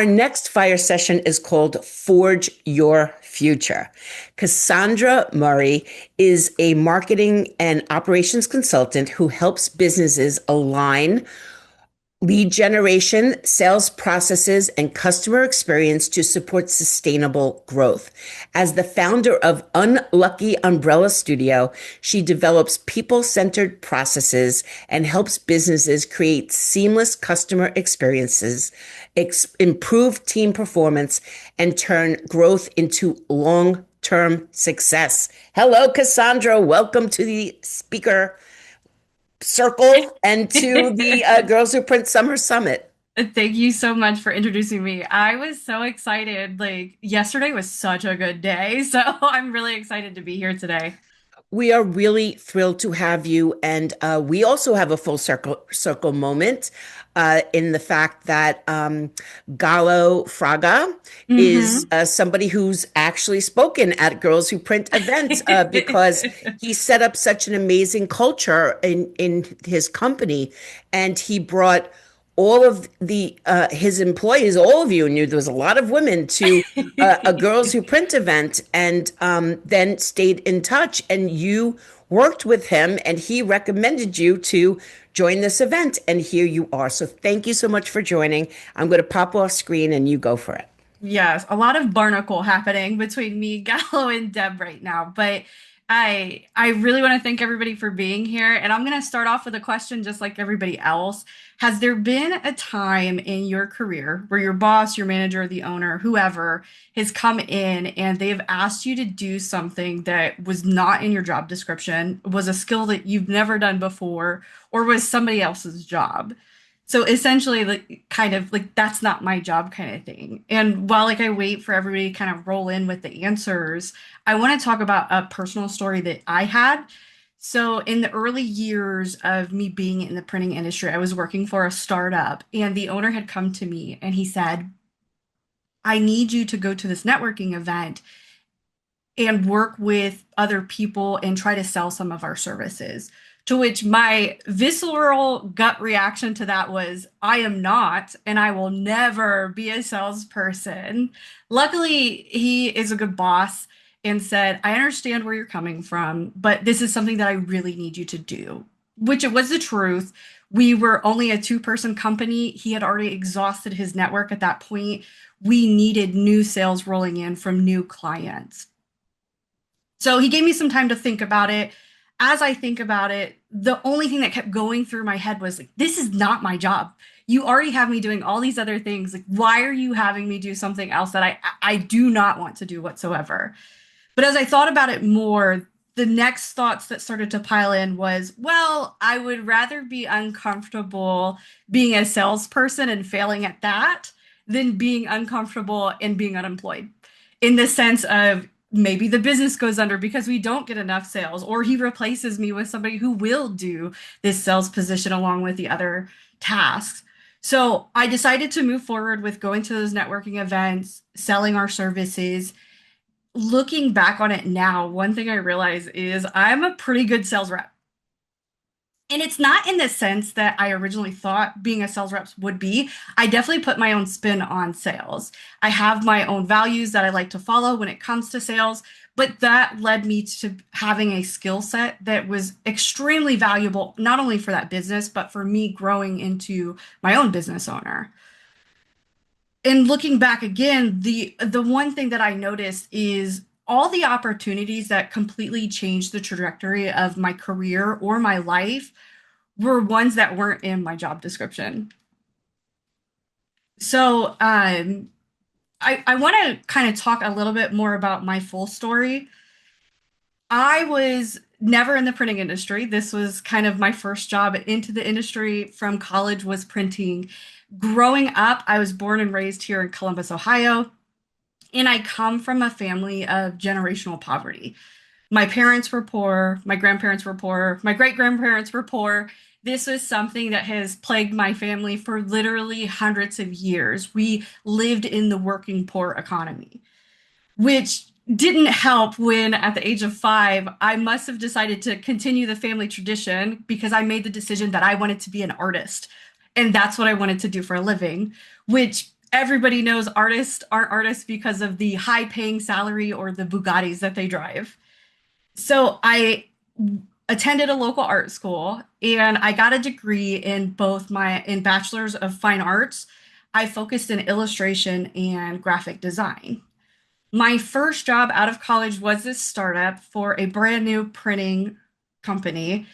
Our next fire session is called Forge Your Future. Cassandra Murray is a marketing and operations consultant who helps businesses align lead generation, sales processes, and customer experience to support sustainable growth. As the founder of Unlucky Umbrella Studio, she develops people-centered processes and helps businesses create seamless customer experiences, improve team performance, and turn growth into long-term success. Hello, Cassandra. Welcome to the speaker circle and to the Girls Who Print Summer Summit. Thank you so much for introducing me. I was so excited. Like, yesterday was such a good day. So I'm really excited to be here today. We are really thrilled to have you, and we also have a full circle moment in the fact that Gallo Fraga is Hmm. somebody who's actually spoken at Girls Who Print events because he set up such an amazing culture in his company, and he brought all of the his employees, all of you knew there was a lot of women to a Girls Who Print event, and then stayed in touch. And you worked with him, and he recommended you to join this event, and here you are. So thank you so much for joining. I'm going to pop off screen, and you go for it. Yes, a lot of barnacle happening between me, Gallo, and Deb right now. But I really want to thank everybody for being here. And I'm going to start off with a question just like everybody else. Has there been a time in your career where your boss, your manager, the owner, whoever has come in and they've asked you to do something that was not in your job description, was a skill that you've never done before, or was somebody else's job? So essentially, like, kind of like that's not my job kind of thing. And while like I wait for everybody to kind of roll in with the answers, I want to talk about a personal story that I had. So in the early years of me being in the printing industry, I was working for a startup, and the owner had come to me and he said, "I need you to go to this networking event and work with other people and try to sell some of our services." To which my visceral gut reaction to that was, I am not, and I will never be a salesperson. Luckily, he is a good boss and said, I understand where you're coming from, but this is something that I really need you to do, which it was the truth. We were only a two-person company. He had already exhausted his network at that point. We needed new sales rolling in from new clients. So he gave me some time to think about it. As I think about it, the only thing that kept going through my head was like, this is not my job. You already have me doing all these other things. Like, why are you having me do something else that I do not want to do whatsoever? But as I thought about it more, the next thoughts that started to pile in was, well, I would rather be uncomfortable being a salesperson and failing at that than being uncomfortable and being unemployed. In the sense of maybe the business goes under because we don't get enough sales, or he replaces me with somebody who will do this sales position along with the other tasks. So I decided to move forward with going to those networking events, selling our services. Looking back on it now, one thing I realize is I'm a pretty good sales rep. And it's not in the sense that I originally thought being a sales rep would be. I definitely put my own spin on sales. I have my own values that I like to follow when it comes to sales, but that led me to having a skill set that was extremely valuable, not only for that business, but for me growing into my own business owner. And looking back again, the one thing that I noticed is all the opportunities that completely changed the trajectory of my career or my life were ones that weren't in my job description. So I want to kind of talk a little bit more about my full story. I was never in the printing industry. This was kind of my first job into the industry from college was printing. Growing up, I was born and raised here in Columbus, Ohio, and I come from a family of generational poverty. My parents were poor, my grandparents were poor, my great grandparents were poor. This was something that has plagued my family for literally hundreds of years. We lived in the working poor economy, which didn't help when at the age of 5, I must have decided to continue the family tradition because I made the decision that I wanted to be an artist. And that's what I wanted to do for a living, which everybody knows artists aren't artists because of the high paying salary or the Bugattis that they drive. So I attended a local art school and I got a degree in both my in bachelor's of fine arts. I focused in illustration and graphic design. My first job out of college was this startup for a brand new printing company.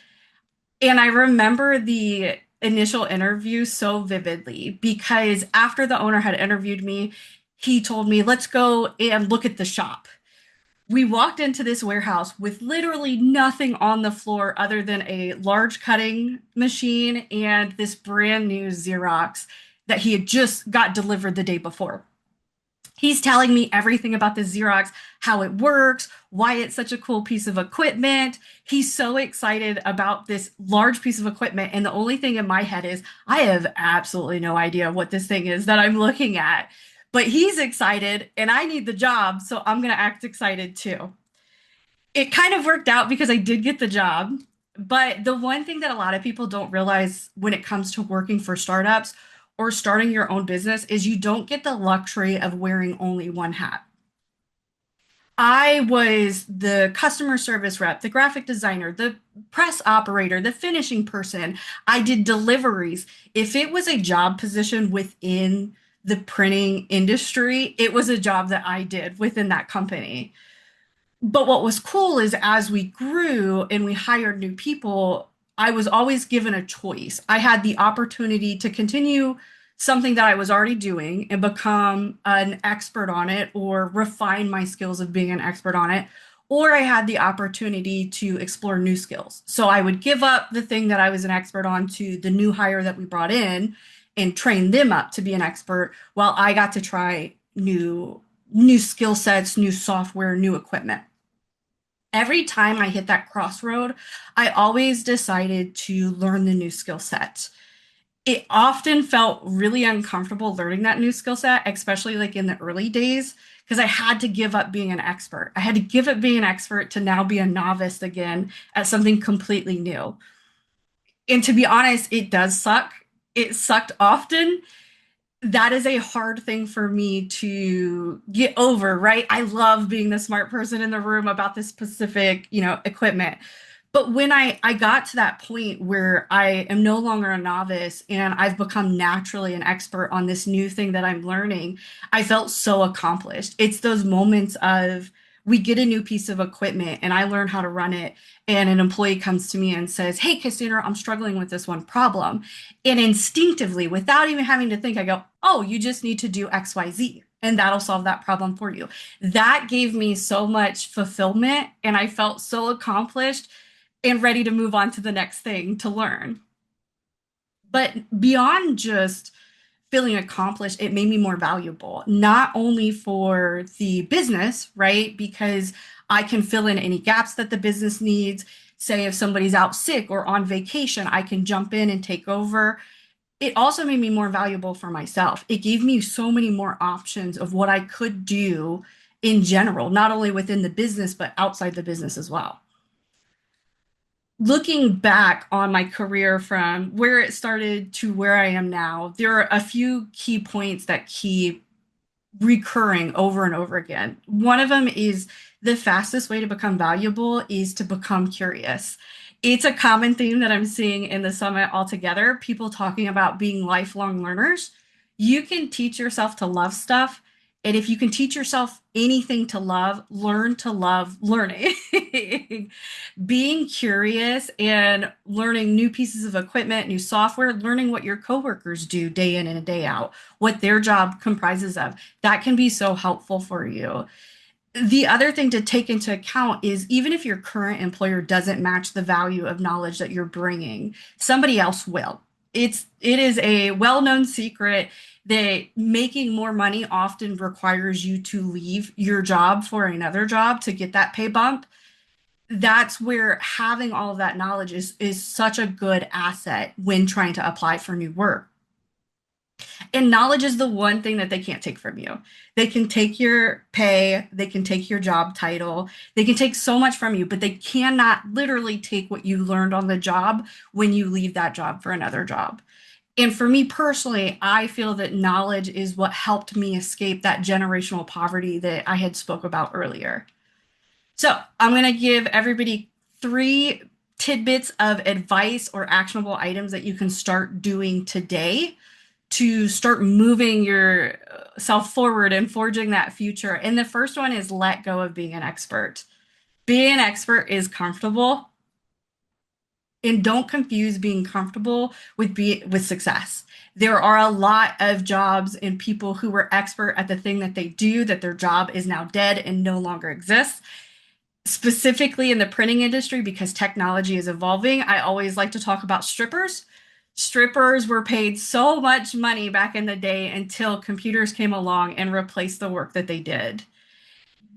And I remember the initial interview so vividly because after the owner had interviewed me, he told me, let's go and look at the shop. We walked into this warehouse with literally nothing on the floor other than a large cutting machine and this brand new Xerox that he had just got delivered the day before. He's telling me everything about the Xerox, how it works, why it's such a cool piece of equipment. He's so excited about this large piece of equipment. And the only thing in my head is, I have absolutely no idea what this thing is that I'm looking at. But he's excited and I need the job, so I'm going to act excited too. It kind of worked out because I did get the job. But the one thing that a lot of people don't realize when it comes to working for startups or starting your own business is you don't get the luxury of wearing only one hat. I was the customer service rep, the graphic designer, the press operator, the finishing person. I did deliveries. If it was a job position within the printing industry, it was a job that I did within that company. But what was cool is as we grew and we hired new people, I was always given a choice. I had the opportunity to continue something that I was already doing and become an expert on it or refine my skills of being an expert on it. Or I had the opportunity to explore new skills. So I would give up the thing that I was an expert on to the new hire that we brought in and train them up to be an expert while I got to try new skill sets, new software, new equipment. Every time I hit that crossroad, I always decided to learn the new skill set. It often felt really uncomfortable learning that new skill set, especially like in the early days, because I had to give up being an expert. I had to give up being an expert to now be a novice again at something completely new. And to be honest, it does suck. It sucked often. That is a hard thing for me to get over, right? I love being the smart person in the room about this specific, equipment. But when I got to that point where I am no longer a novice and I've become naturally an expert on this new thing that I'm learning, I felt so accomplished. It's those moments of we get a new piece of equipment and I learn how to run it, and an employee comes to me and says, "Hey, Cassandra, I'm struggling with this one problem." And instinctively, without even having to think, I go, "Oh, you just need to do XYZ." And that'll solve that problem for you. That gave me so much fulfillment, and I felt so accomplished and ready to move on to the next thing to learn. But beyond just feeling accomplished, it made me more valuable, not only for the business, right? Because I can fill in any gaps that the business needs. Say if somebody's out sick or on vacation, I can jump in and take over. It also made me more valuable for myself. It gave me so many more options of what I could do in general, not only within the business, but outside the business as well. Looking back on my career from where it started to where I am now, there are a few key points that keep recurring over and over again. One of them is the fastest way to become valuable is to become curious. It's a common theme that I'm seeing in the summit altogether, people talking about being lifelong learners. You can teach yourself to love stuff. And if you can teach yourself anything to learn to love learning. Being curious and learning new pieces of equipment, new software, learning what your coworkers do day in and day out, what their job comprises of, that can be so helpful for you. The other thing to take into account is even if your current employer doesn't match the value of knowledge that you're bringing, somebody else will. It is a well-known secret that making more money often requires you to leave your job for another job to get that pay bump. That's where having all of that knowledge is such a good asset when trying to apply for new work. And knowledge is the one thing that they can't take from you. They can take your pay, they can take your job title, they can take so much from you, but they cannot literally take what you learned on the job when you leave that job for another job. And for me personally, I feel that knowledge is what helped me escape that generational poverty that I had spoke about earlier. So I'm going to give everybody three tidbits of advice or actionable items that you can start doing today to start moving yourself forward and forging that future. And the first one is let go of being an expert. Being an expert is comfortable, and don't confuse being comfortable with success. There are a lot of jobs and people who were expert at the thing that they do that their job is now dead and no longer exists. Specifically in the printing industry, because technology is evolving, I always like to talk about strippers. Strippers were paid so much money back in the day until computers came along and replaced the work that they did.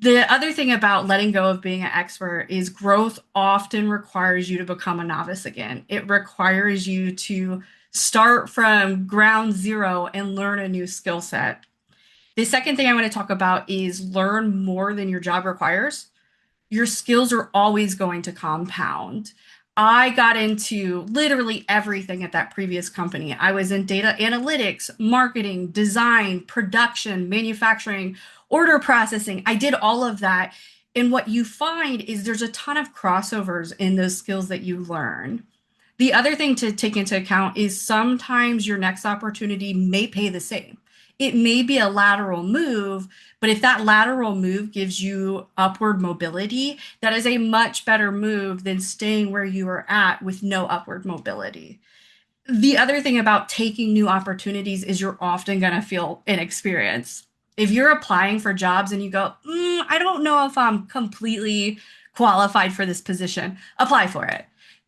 The other thing about letting go of being an expert is growth often requires you to become a novice again. It requires you to start from ground zero and learn a new skill set. The second thing I want to talk about is learn more than your job requires. Your skills are always going to compound. I got into literally everything at that previous company. I was in data analytics, marketing, design, production, manufacturing, order processing. I did all of that. And what you find is there's a ton of crossovers in those skills that you learn. The other thing to take into account is sometimes your next opportunity may pay the same. It may be a lateral move, but if that lateral move gives you upward mobility, that is a much better move than staying where you are at with no upward mobility. The other thing about taking new opportunities is you're often going to feel inexperienced. If you're applying for jobs and you go, I don't know if I'm completely qualified for this position, apply for it.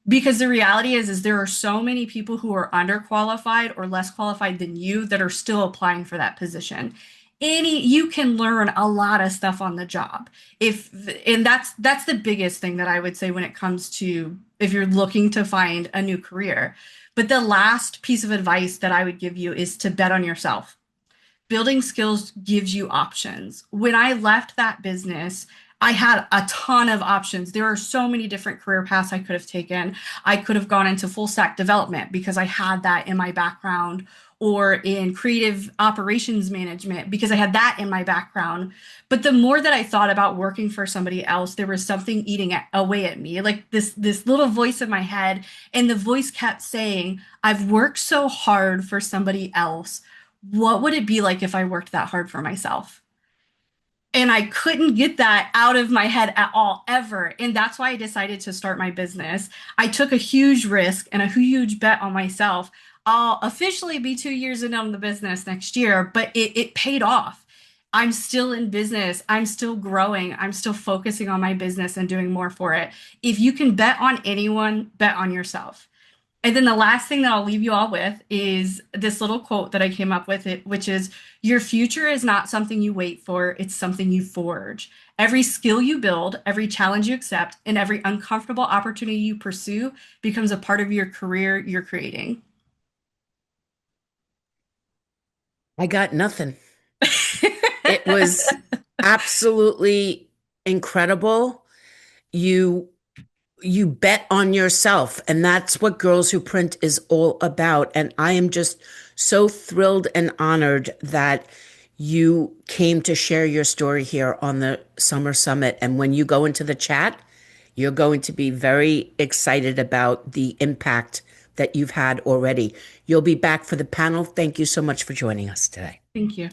Because the reality is there are so many people who are underqualified or less qualified than you that are still applying for that position. You can learn a lot of stuff on the job. If and that's the biggest thing that I would say when it comes to if you're looking to find a new career. But the last piece of advice that I would give you is to bet on yourself. Building skills gives you options. When I left that business, I had a ton of options. There are so many different career paths I could have taken. I could have gone into full stack development because I had that in my background, or in creative operations management because I had that in my background. But the more that I thought about working for somebody else, there was something eating away at me, like this little voice in my head, and the voice kept saying, "I've worked so hard for somebody else. What would it be like if I worked that hard for myself?" And I couldn't get that out of my head at all, ever. And that's why I decided to start my business. I took a huge risk and a huge bet on myself. I'll officially be 2 years in on the business next year, but it paid off. I'm still in business. I'm still growing. I'm still focusing on my business and doing more for it. If you can bet on anyone, bet on yourself. And then the last thing that I'll leave you all with is this little quote that I came up with it, which is your future is not something you wait for, it's something you forge. Every skill you build, every challenge you accept, and every uncomfortable opportunity you pursue becomes a part of your career you're creating. I got nothing. It was absolutely incredible. You you bet on yourself, and that's what Girls Who Print is all about. And I am just so thrilled and honored that you came to share your story here on the Summer Summit. And when you go into the chat, you're going to be very excited about the impact that you've had already. You'll be back for the panel. Thank you so much for joining us today. Thank you.